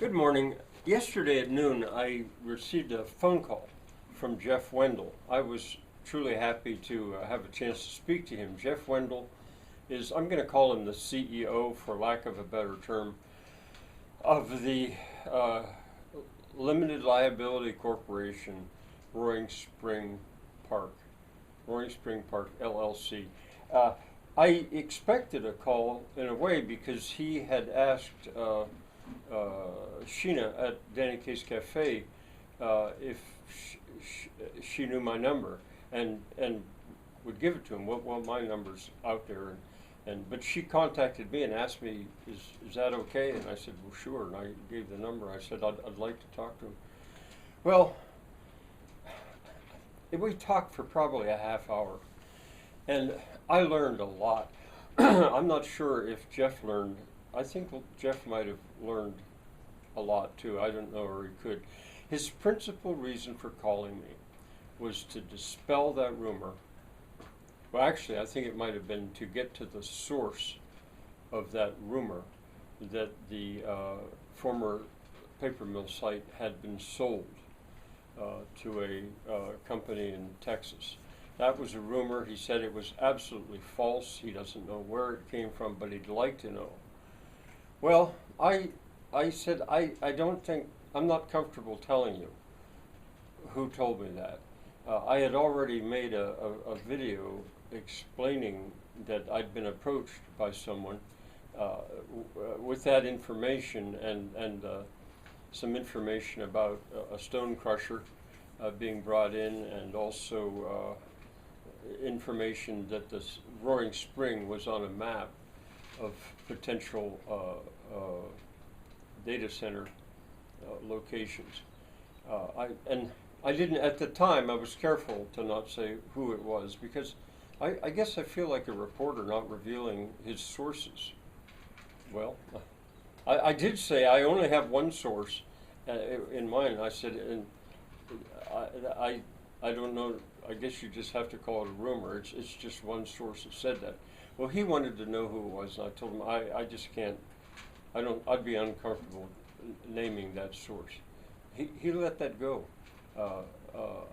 Good morning. Yesterday at noon, I received a phone call from Jeff Wendel. I was truly happy to have a chance to speak to him. Jeff Wendel is, I'm going to call him the CEO, for lack of a better term, of the Limited Liability Corporation, Roaring Spring Park LLC. I expected a call in a way because he had asked Sheena at Danny K's Cafe if she knew my number and would give it to him. Well, my number's out there, but she contacted me and asked me, is that okay? And I said, well, sure. And I gave the number. I said, I'd like to talk to him. Well, we talked for probably a half hour, and I learned a lot. I'm not sure if Jeff learned. I think Jeff might have learned a lot too. I don't know, or he could. His principal reason for calling me was to dispel that rumor. Well, actually, I think it might have been to get to the source of that rumor that the former paper mill site had been sold to a company in Texas. That was a rumor. He said it was absolutely false. He doesn't know where it came from, but he'd like to know. Well, I said, I don't think, I'm not comfortable telling you who told me that. I had already made a video explaining that I'd been approached by someone with that information and some information about a stone crusher being brought in, and also information that this Roaring Spring was on a map of potential data center locations. I didn't, at the time, I was careful to not say who it was, because I guess I feel like a reporter not revealing his sources. Well, I did say I only have one source in mind. I said, and I don't know, I guess you just have to call it a rumor. It's just one source that said that. Well, he wanted to know who it was, and I told him I just can't, I'd be uncomfortable naming that source. He let that go.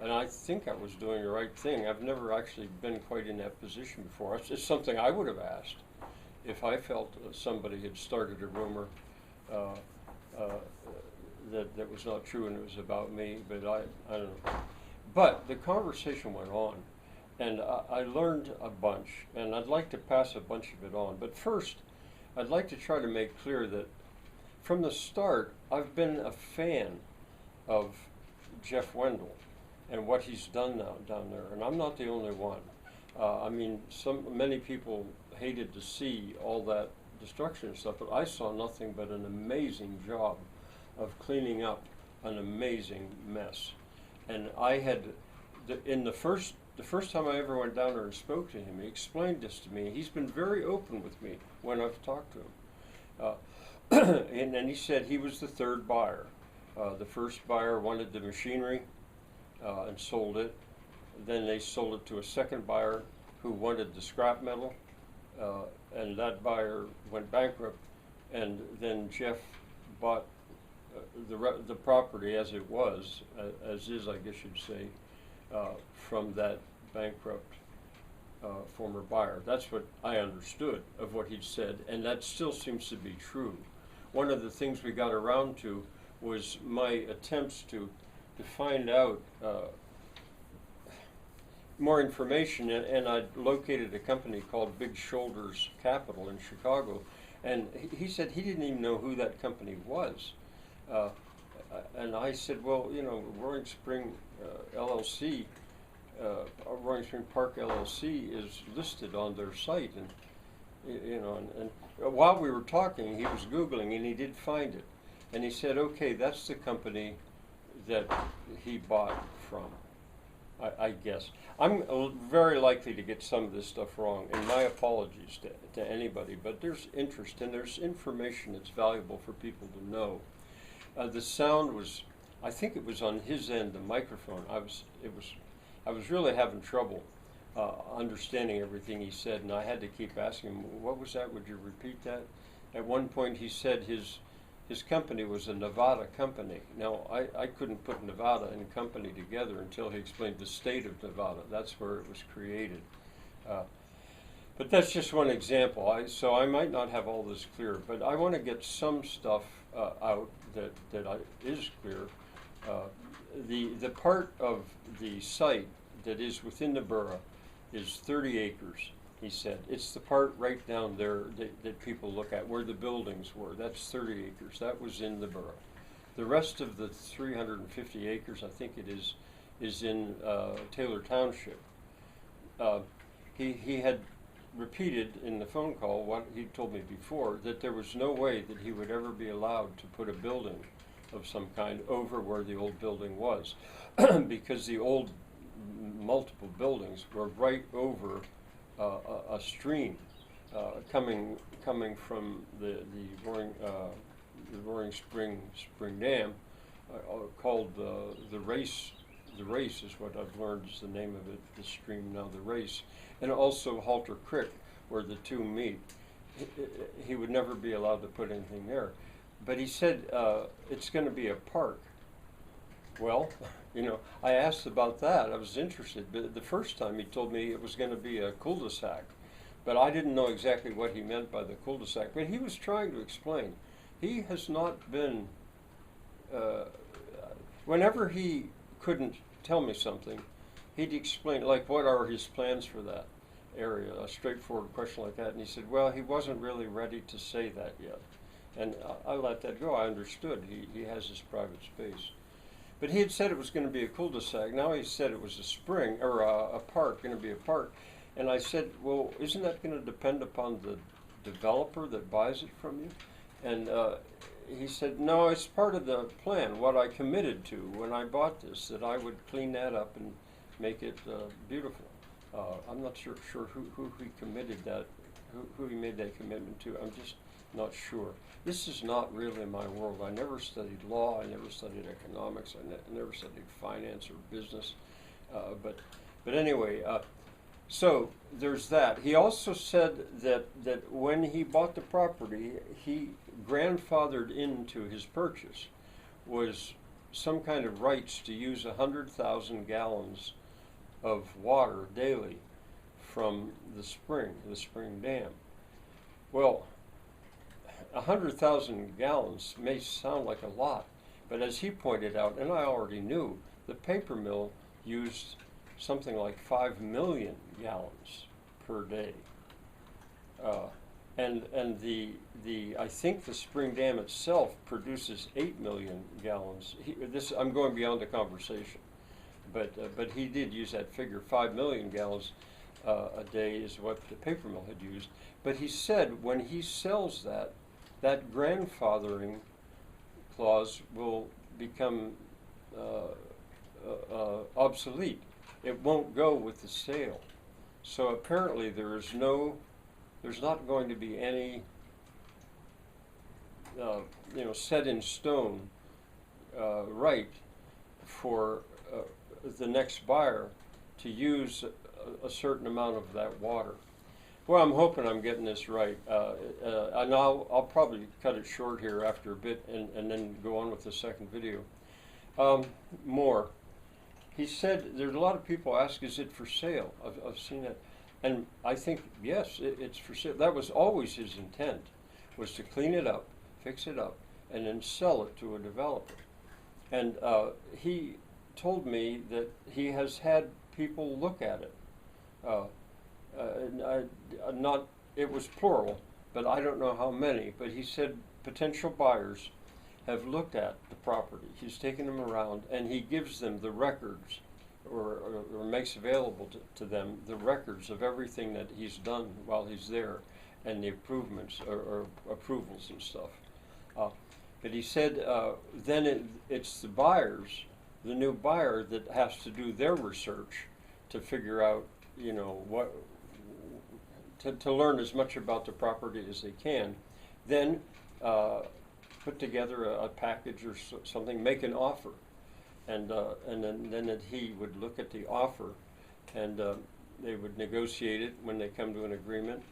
And I think I was doing the right thing. I've never actually been quite in that position before. It's something I would have asked if I felt somebody had started a rumor that was not true and it was about me, but I don't know. But the conversation went on, and I learned a bunch, and I'd like to pass a bunch of it on. But first, I'd like to try to make clear that from the start, I've been a fan of Jeff Wendel and what he's done now down there, and I'm not the only one. I mean, many people hated to see all that destruction and stuff, but I saw nothing but an amazing job of cleaning up an amazing mess. And I had, the first time I ever went down there and spoke to him, he explained this to me. He's been very open with me when I've talked to him. And then he said he was the third buyer. The first buyer wanted the machinery and sold it. Then they sold it to a second buyer who wanted the scrap metal, and that buyer went bankrupt. And then Jeff bought the property as it was, as is, I guess you'd say, from that bankrupt former buyer. That's what I understood of what he'd said, and that still seems to be true. One of the things we got around to was my attempts to find out more information, and I located a company called Big Shoulders Capital in Chicago, and he said he didn't even know who that company was. And I said, well, you know, Roaring Spring LLC, Roaring Spring Park LLC is listed on their site, and you know, and while we were talking, he was Googling, and he did find it, and he said, okay, that's the company that he bought from. I guess I'm very likely to get some of this stuff wrong, and my apologies to anybody, but there's interest and there's information that's valuable for people to know. The sound was, I think it was on his end, the microphone. I was really having trouble understanding everything he said, and I had to keep asking him, what was that? Would you repeat that? At one point he said his his company was a Nevada company. Now, I couldn't put Nevada and company together until he explained the state of Nevada. That's where it was created. But that's just one example. So I might not have all this clear, but I want to get some stuff out that is clear. The part of the site that is within the borough is 30 acres, he said. It's the part right down there that people look at, where the buildings were. That's 30 acres. That was in the borough. The rest of the 350 acres, I think it is in Taylor Township. He had repeated in the phone call what he told me before, that there was no way that he would ever be allowed to put a building of some kind over where the old building was, because the old multiple buildings were right over a stream coming from the Roaring Spring Dam, called the Race. The Race is what I've learned is the name of it, the stream now, the Race. And also Halter Creek, where the two meet. He would never be allowed to put anything there. But he said it's going to be a park. Well, I asked about that. I was interested. But the first time he told me it was going to be a cul-de-sac. But I didn't know exactly what he meant by the cul-de-sac. But he was trying to explain. He has not been, whenever he couldn't tell me something, he'd explain, like, what are his plans for that area, a straightforward question like that. And he said, well, he wasn't really ready to say that yet. And I let that go. I understood. He has his private space. But he had said it was going to be a cul-de-sac. Now he said it was a spring, or a park, going to be a park. And I said, well, isn't that going to depend upon the developer that buys it from you? And he said, no, it's part of the plan, what I committed to when I bought this, that I would clean that up and make it beautiful. I'm not sure who he committed that, who he made that commitment to. I'm just not sure. This is not really my world. I never studied law. I never studied economics. I never studied finance or business. But anyway, so there's that. He also said that when he bought the property, he grandfathered into his purchase was some kind of rights to use 100,000 gallons of water daily from the spring dam. Well, 100,000 gallons may sound like a lot, but as he pointed out, and I already knew, the paper mill used something like 5 million gallons per day. And I think the spring dam itself produces 8 million gallons. I'm going beyond the conversation, but he did use that figure. 5 million gallons a day is what the paper mill had used. But he said when he sells that grandfathering clause will become obsolete. It won't go with the sale. So apparently there's not going to be any set in stone right for the next buyer to use a certain amount of that water. Well, I'm hoping I'm getting this right, and I'll probably cut it short here after a bit and then go on with the second video. More. He said there's a lot of people ask, is it for sale? I've seen it. And I think, yes, it's for sale. That was always his intent, was to clean it up, fix it up, and then sell it to a developer. And he told me that he has had people look at it. It was plural, but I don't know how many. But he said potential buyers have looked at the property. He's taken them around, and he gives them the records, or makes available to them the records of everything that he's done while he's there, and the improvements or approvals and stuff. But he said then it's the buyers, the new buyer, that has to do their research to figure out, what, to learn as much about the property as they can. Then put together a package or something, make an offer, and then that he would look at the offer, and they would negotiate it. When they come to an agreement,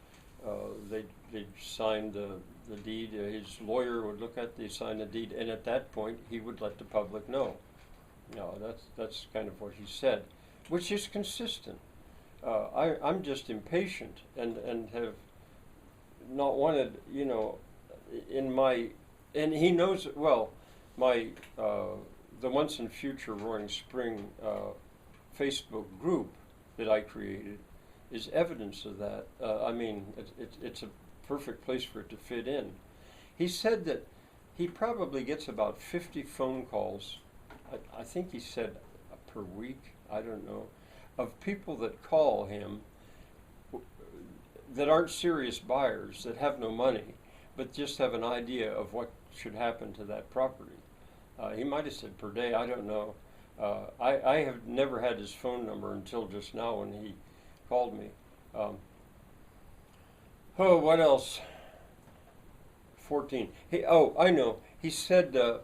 they'd sign the the deed. His lawyer would look at the sign the deed, and at that point he would let the public know. No, that's kind of what he said, which is consistent. I'm just impatient and have not wanted, in my, and he knows it well, my, the Once and Future Roaring Spring Facebook group that I created is evidence of that. I mean, it's a perfect place for it to fit in. He said that he probably gets about 50 phone calls, I think he said per week, I don't know, of people that call him that aren't serious buyers, that have no money, but just have an idea of what should happen to that property. He might have said per day, I don't know. I have never had his phone number until just now when he called me. What else? 14. I know. He said that,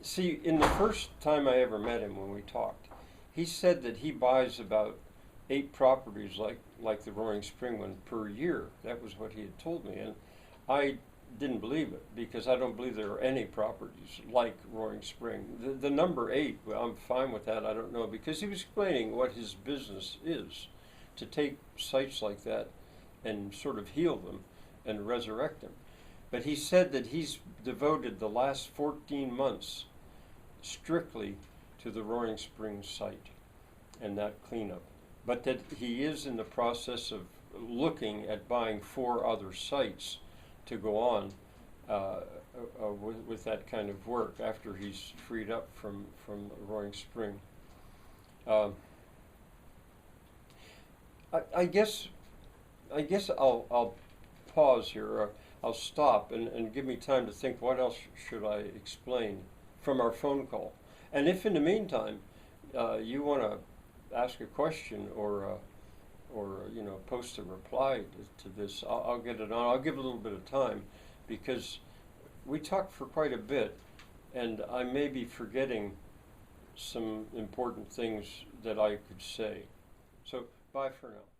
see, in the first time I ever met him when we talked, he said that he buys about 8 properties like the Roaring Spring one per year. That was what he had told me. And I didn't believe it, because I don't believe there are any properties like Roaring Spring. The number 8, well, I'm fine with that. I don't know, because he was explaining what his business is, to take sites like that and sort of heal them and resurrect them. But he said that he's devoted the last 14 months strictly to the Roaring Spring site and that cleanup. But that he is in the process of looking at buying 4 other sites to go on with that kind of work after he's freed up from Roaring Spring. I guess I'll pause here, or I'll stop and give me time to think what else should I explain from our phone call. And if in the meantime you want to ask a question or post a reply to this, I'll get it on. I'll give a little bit of time, because we talked for quite a bit, and I may be forgetting some important things that I could say. So bye for now.